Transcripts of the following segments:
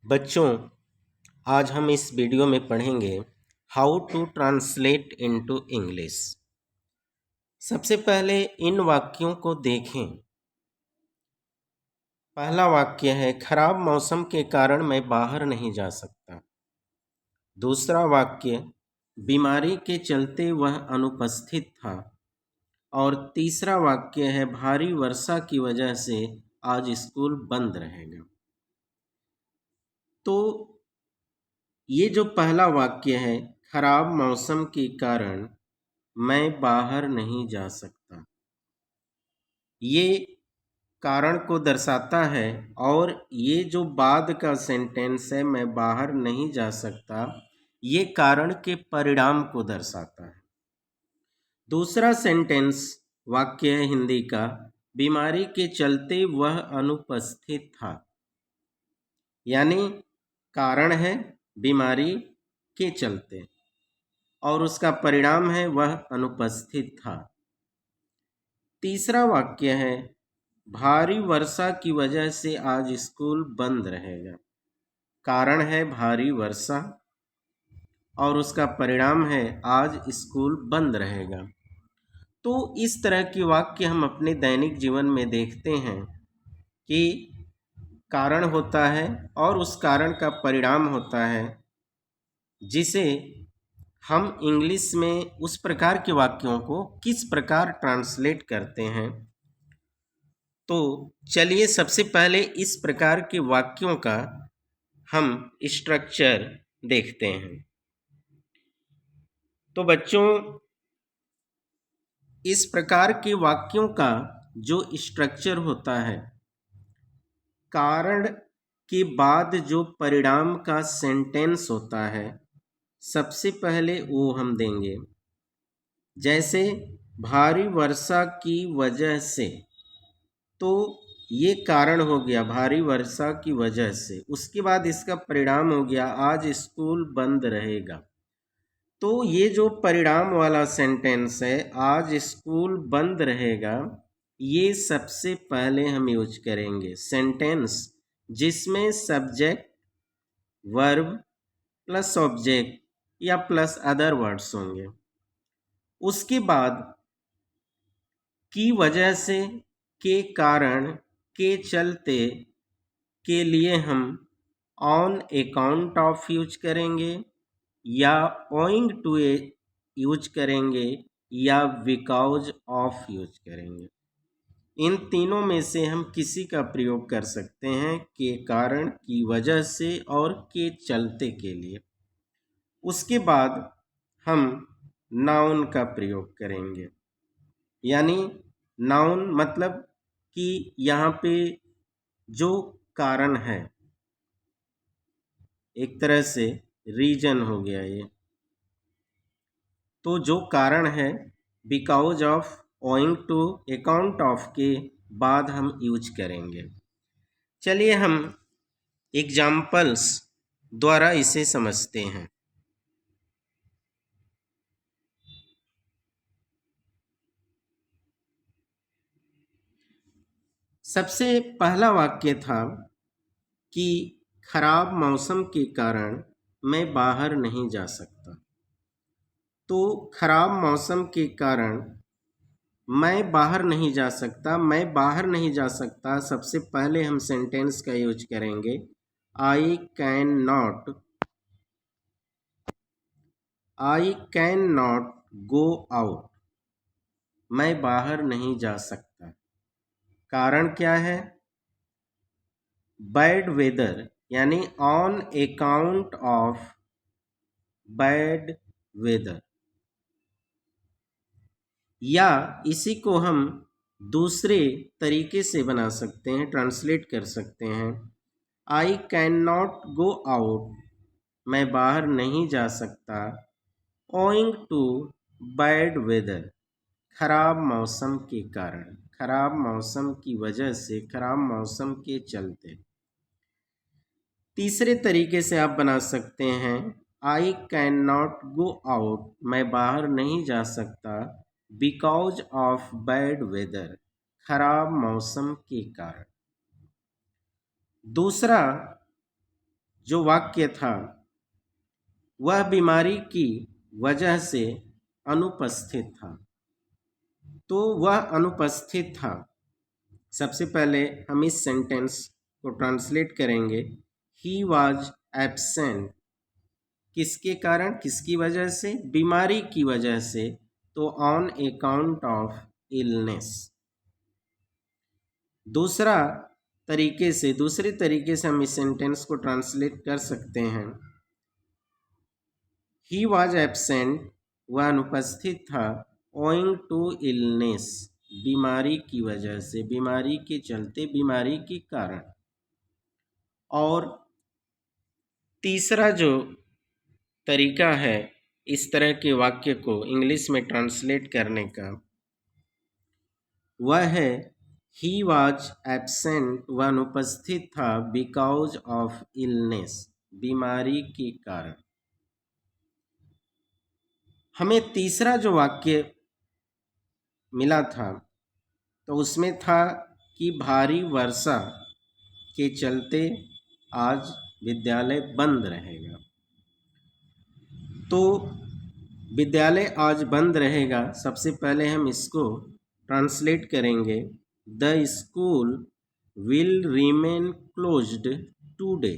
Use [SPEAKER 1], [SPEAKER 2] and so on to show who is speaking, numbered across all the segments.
[SPEAKER 1] बच्चों, आज हम इस वीडियो में पढ़ेंगे how to translate into English. सबसे पहले इन वाक्यों को देखें। पहला वाक्य है, खराब मौसम के कारण मैं बाहर नहीं जा सकता। दूसरा वाक्य, बीमारी के चलते वह अनुपस्थित था। और तीसरा वाक्य है, भारी वर्षा की वजह से आज स्कूल बंद रहेगा। तो ये जो पहला वाक्य है, खराब मौसम के कारण मैं बाहर नहीं जा सकता, ये कारण को दर्शाता है। और ये जो बाद का सेंटेंस है, मैं बाहर नहीं जा सकता, ये कारण के परिणाम को दर्शाता है। दूसरा सेंटेंस वाक्य है हिंदी का, बीमारी के चलते वह अनुपस्थित था, यानी कारण है बीमारी के चलते और उसका परिणाम है वह अनुपस्थित था। तीसरा वाक्य है, भारी वर्षा की वजह से आज स्कूल बंद रहेगा। कारण है भारी वर्षा और उसका परिणाम है आज स्कूल बंद रहेगा। तो इस तरह के वाक्य हम अपने दैनिक जीवन में देखते हैं कि कारण होता है और उस कारण का परिणाम होता है, जिसे हम इंग्लिश में उस प्रकार के वाक्यों को किस प्रकार ट्रांसलेट करते हैं। तो चलिए सबसे पहले इस प्रकार के वाक्यों का हम स्ट्रक्चर देखते हैं। तो बच्चों, इस प्रकार के वाक्यों का जो स्ट्रक्चर होता है, कारण के बाद जो परिणाम का सेंटेंस होता है, सबसे पहले वो हम देंगे। जैसे भारी वर्षा की वजह से, तो ये कारण हो गया भारी वर्षा की वजह से। उसके बाद इसका परिणाम हो गया आज स्कूल बंद रहेगा। तो ये जो परिणाम वाला सेंटेंस है, आज स्कूल बंद रहेगा, ये सबसे पहले हम यूज करेंगे। सेंटेंस जिसमें सब्जेक्ट, वर्ब प्लस ऑब्जेक्ट या प्लस अदर वर्ड्स होंगे। उसके बाद की वजह से, के कारण, के चलते के लिए हम ऑन अकाउंट ऑफ यूज करेंगे या ओइंग टू ए यूज करेंगे या बिकॉज ऑफ यूज करेंगे। इन तीनों में से हम किसी का प्रयोग कर सकते हैं, के कारण, की वजह से और के चलते के लिए। उसके बाद हम नाउन का प्रयोग करेंगे, यानी नाउन मतलब कि यहाँ पे जो कारण है, एक तरह से रीजन हो गया ये। तो जो कारण है because of, owing to, account of के बाद हम यूज करेंगे। चलिए हम एग्जाम्पल्स द्वारा इसे समझते हैं। सबसे पहला वाक्य था कि खराब मौसम के कारण मैं बाहर नहीं जा सकता। तो खराब मौसम के कारण मैं बाहर नहीं जा सकता, मैं बाहर नहीं जा सकता, सबसे पहले हम सेंटेंस का यूज करेंगे, I can not, I can not go out, मैं बाहर नहीं जा सकता। कारण क्या है? बैड वेदर, यानी on account of bad weather. या इसी को हम दूसरे तरीके से बना सकते हैं, ट्रांसलेट कर सकते हैं, आई कैन नॉट गो आउट, मैं बाहर नहीं जा सकता, ओइंग टू बैड वेदर, खराब मौसम के कारण, खराब मौसम की वजह से, खराब मौसम के चलते। तीसरे तरीके से आप बना सकते हैं, आई कैन नॉट गो आउट, मैं बाहर नहीं जा सकता, बिकॉज ऑफ बैड वेदर, खराब मौसम के कारण। दूसरा जो वाक्य था वह बीमारी की वजह से अनुपस्थित था। तो वह अनुपस्थित था। सबसे पहले हम इस सेंटेंस को ट्रांसलेट करेंगे। He was absent. किसके कारण, किसकी वजह से? बीमारी की वजह से। तो ऑन अकाउंट ऑफ इलनेस। दूसरे तरीके से हम इस सेंटेंस को ट्रांसलेट कर सकते हैं। ही वॉज एब्सेंट, वह अनुपस्थित था, ओइंग टू इलनेस, बीमारी की वजह से, बीमारी के चलते, बीमारी के कारण। और तीसरा जो तरीका है इस तरह के वाक्य को इंग्लिश में ट्रांसलेट करने का, वह है ही वॉज एब्सेंट, वह अनुपस्थित था, बिकॉज ऑफ इलनेस, बीमारी के कारण। हमें तीसरा जो वाक्य मिला था तो उसमें था कि भारी वर्षा के चलते आज विद्यालय बंद रहेगा। तो विद्यालय आज बंद रहेगा, सबसे पहले हम इसको ट्रांसलेट करेंगे। The school will remain closed today.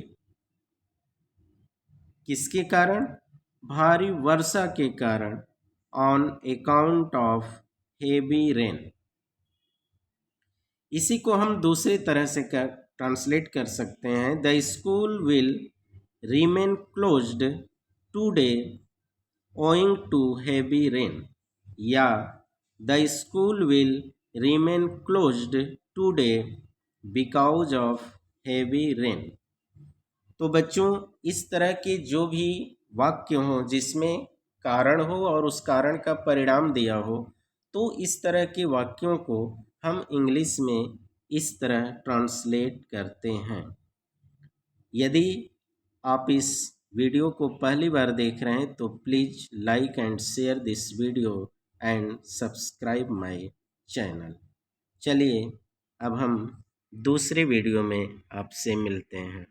[SPEAKER 1] किसके कारण? भारी वर्षा के कारण, on account of heavy rain. इसी को हम दूसरी तरह से ट्रांसलेट कर सकते हैं। The school will remain closed today owing to heavy rain, या the school will remain closed today because of heavy rain. तो बच्चों, इस तरह के जो भी वाक्य हो जिसमें कारण हो और उस कारण का परिणाम दिया हो, तो इस तरह के वाक्यों को हम इंग्लिश में इस तरह ट्रांसलेट करते हैं। यदि आप इस वीडियो को पहली बार देख रहे हैं तो please like and share this video and subscribe my channel. चलिए अब हम दूसरे वीडियो में आपसे मिलते हैं।